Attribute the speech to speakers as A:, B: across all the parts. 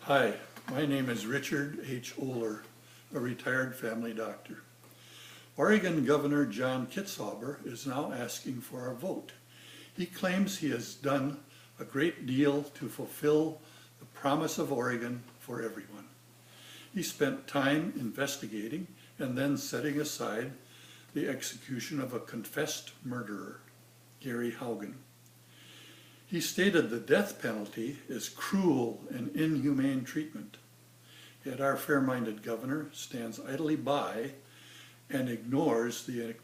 A: Hi, my name is Richard H. Oler, a retired family doctor. Oregon Governor John Kitzhaber is now asking for our vote. He claims he has done a great deal to fulfill the promise of Oregon for everyone. He spent time investigating and then setting aside the execution of a confessed murderer, Gary Haugen. He stated the death penalty is cruel and inhumane treatment. Yet our fair-minded governor stands idly by and ignores the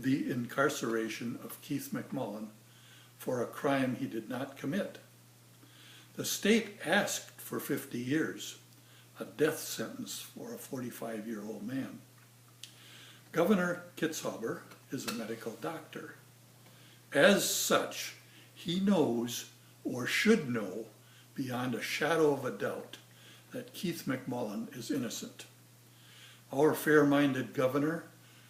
A: incarceration of Keith McMullin for a crime he did not commit. The state asked for 50 years, a death sentence for a 45-year-old man. Governor Kitzhaber is a medical doctor. As such, he knows, or should know, beyond a shadow of a doubt, that Keith McMullin is innocent. Our fair-minded governor,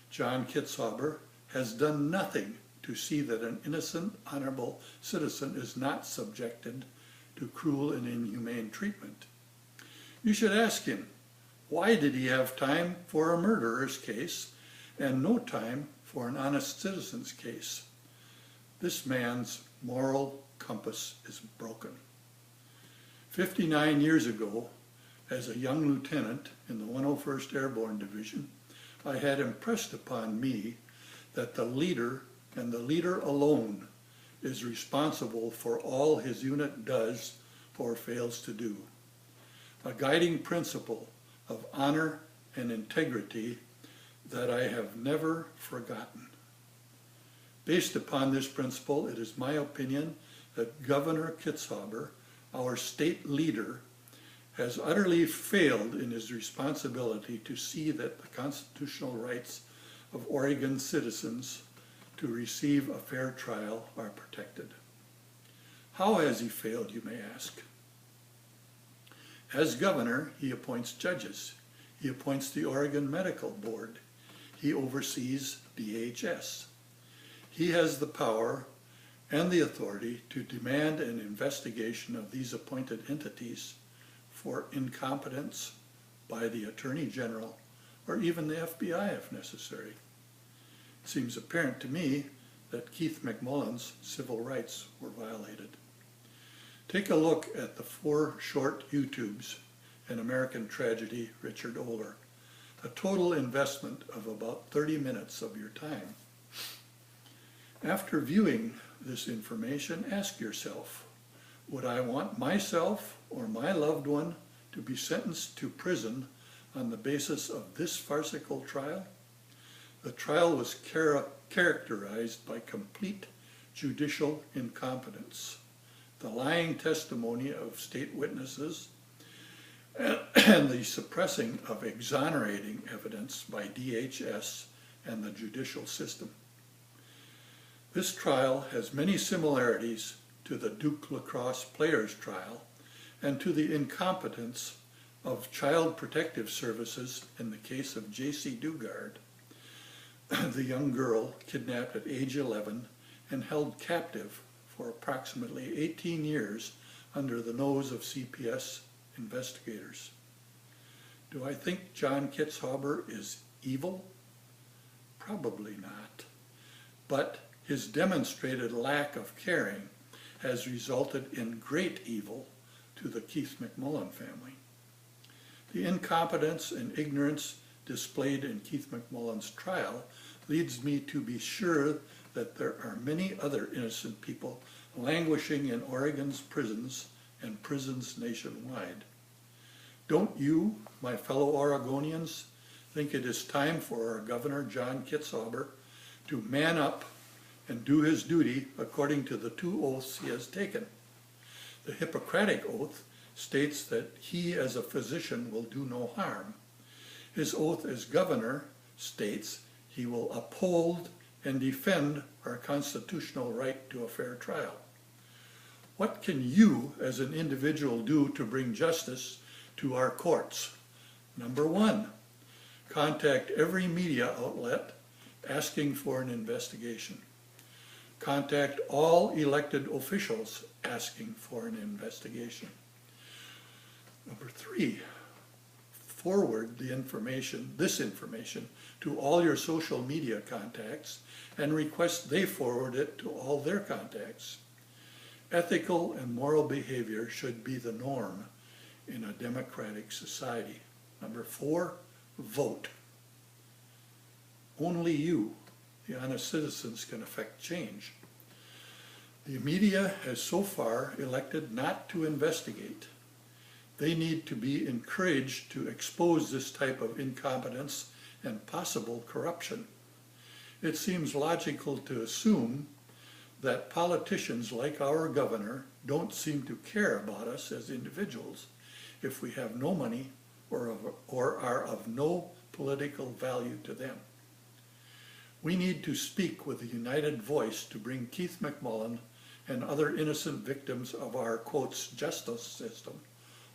A: John Kitzhaber, has done nothing to see that an innocent, honorable citizen is not subjected to cruel and inhumane treatment. You should ask him, why did he have time for a murderer's case and no time for an honest citizen's case? This man's moral compass is broken. 59 years ago, as a young lieutenant in the 101st Airborne Division, I had impressed upon me that the leader and the leader alone is responsible for all his unit does or fails to do. A guiding principle of honor and integrity that I have never forgotten. Based upon this principle, it is my opinion that Governor Kitzhaber, our state leader, has utterly failed in his responsibility to see that the constitutional rights of Oregon citizens to receive a fair trial are protected. How has he failed, you may ask? As governor, he appoints judges. He appoints the Oregon Medical Board. He oversees DHS. He has the power and the authority to demand an investigation of these appointed entities for incompetence by the Attorney General or even the FBI if necessary. It seems apparent to me that Keith McMullin's civil rights were violated. Take a look at the 4 short YouTubes, An American Tragedy, Richard Oler, a total investment of about 30 minutes of your time. After viewing this information, ask yourself, would I want myself or my loved one to be sentenced to prison on the basis of this farcical trial? The trial was characterized by complete judicial incompetence, the lying testimony of state witnesses, and the suppressing of exonerating evidence by DHS and the judicial system. This trial has many similarities to the Duke lacrosse players trial and to the incompetence of Child Protective Services in the case of J.C. Dugard, the young girl kidnapped at age 11 and held captive for approximately 18 years under the nose of CPS investigators. Do I think John Kitzhaber is evil? Probably not. But his demonstrated lack of caring has resulted in great evil to the Keith McMullin family. The incompetence and ignorance displayed in Keith McMullin's trial leads me to be sure that there are many other innocent people languishing in Oregon's prisons and prisons nationwide. Don't you, my fellow Oregonians, think it is time for our Governor John Kitzhaber to man up and do his duty according to the 2 oaths he has taken? The Hippocratic Oath states that he as a physician will do no harm. His oath as governor states he will uphold and defend our constitutional right to a fair trial. What can you as an individual do to bring justice to our courts? Number 1, contact every media outlet asking for an investigation. Contact all elected officials asking for an investigation. Number 3, forward this information to all your social media contacts and request they forward it to all their contacts. Ethical and moral behavior should be the norm in a democratic society. Number 4, vote. Only you, the honest citizens, can affect change. The media has so far elected not to investigate. They need to be encouraged to expose this type of incompetence and possible corruption. It seems logical to assume that politicians like our governor don't seem to care about us as individuals if we have no money or are of no political value to them. We need to speak with a united voice to bring Keith McMullin and other innocent victims of our, quotes, justice system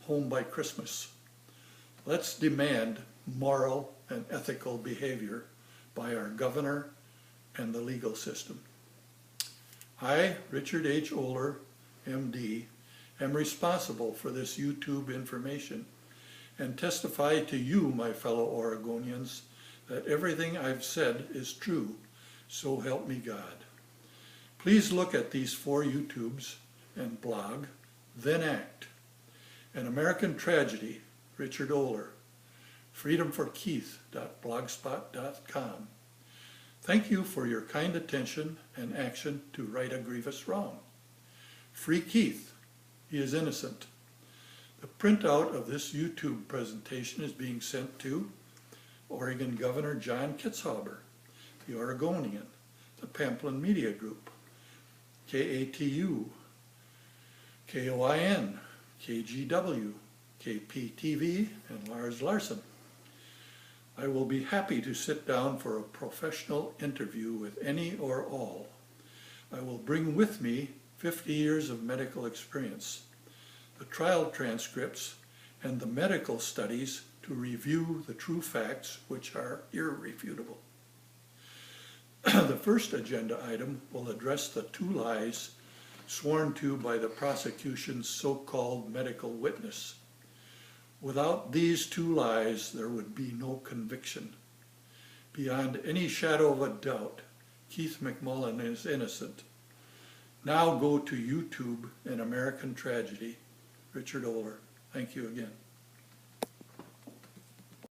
A: home by Christmas. Let's demand moral and ethical behavior by our governor and the legal system. I, Richard H. Oler, MD, am responsible for this YouTube information and testify to you, my fellow Oregonians, that everything I've said is true, so help me God. Please look at these 4 YouTubes and blog, then act. An American Tragedy, Richard Oler, freedomforkeith.blogspot.com. Thank you for your kind attention and action to right a grievous wrong. Free Keith, he is innocent. The printout of this YouTube presentation is being sent to Oregon Governor John Kitzhaber, the Oregonian, the Pamplin Media Group, KATU, KOIN, KGW, KPTV, and Lars Larson. I will be happy to sit down for a professional interview with any or all. I will bring with me 50 years of medical experience, the trial transcripts, and the medical studies to review the true facts which are irrefutable. The first agenda item will address the 2 lies sworn to by the prosecution's so-called medical witness. Without these 2 lies, there would be no conviction. Beyond any shadow of a doubt, Keith McMullin is innocent. Now go to YouTube, An American Tragedy. Richard Oler. Thank you again.